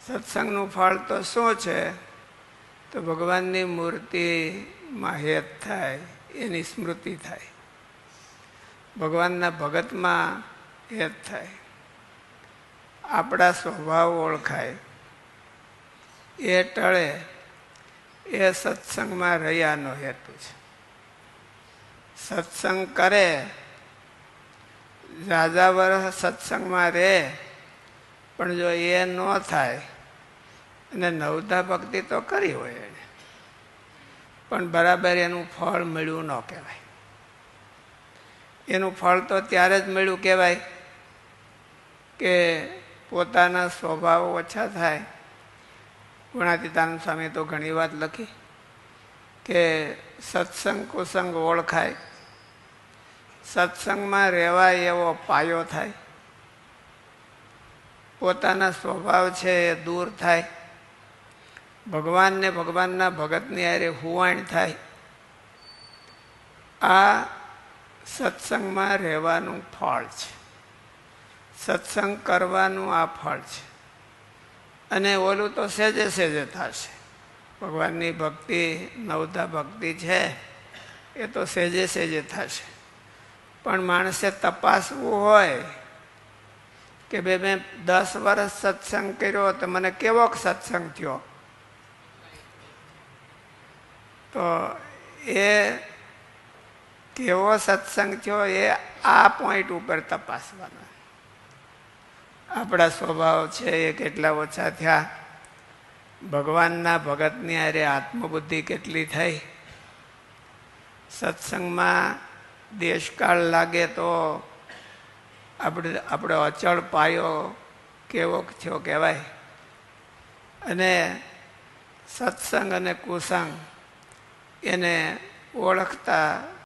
સત્સંગનું ફળ તો શું છે? તો ભગવાનની મૂર્તિમાં હેત થાય, એની સ્મૃતિ થાય, ભગવાનના ભગતમાં હેત થાય, આપણા સ્વભાવ ઓળખાય, એ ટળે, એ સત્સંગમાં રહ્યાનો હેતુ છે. સત્સંગ કરે, ઝાઝા વર્ષ સત્સંગમાં રહે, પણ જો એ ન થાય અને નવધા ભક્તિ તો કરી હોય એને, પણ બરાબર એનું ફળ મળ્યું ન કહેવાય. એનું ફળ તો ત્યારે જ મળ્યું કહેવાય કે પોતાના સ્વભાવ ઓછા થાય. ગુણાતીતાનંદ સ્વામી તો ઘણી વાત લખી કે સત્સંગ કુસંગ ઓળખાય, સત્સંગમાં રહેવાય એવો પાયો થાય, પોતાના સ્વભાવ છે એ દૂર થાય, ભગવાનને ભગવાનના ભગતની હારે હુવાણ થાય. આ સત્સંગમાં રહેવાનું ફળ છે, સત્સંગ કરવાનું આ ફળ છે. અને ઓલું તો સહેજે સહેજે થશે. ભગવાનની ભક્તિ, નવધા ભક્તિ છે એ તો સહેજે સહેજે થશે. પણ માણસે તપાસવું હોય કે બે મેં 10 વર્ષ સત્સંગ કર્યો તો મને કેવો સત્સંગ થયો, તો એ કેવો સત્સંગ થયો એ આ પોઈન્ટ ઉપર તપાસવાનો. આપણા સ્વભાવ છે એ કેટલા ઓછા થયા, ભગવાનના ભગતની હારે આત્મબુદ્ધિ કેટલી થઈ, સત્સંગમાં દેશકાળ લાગે તો આપણો અચળ પાયો કેવો થયો કહેવાય. અને સત્સંગ અને કુસંગ એને ઓળખતા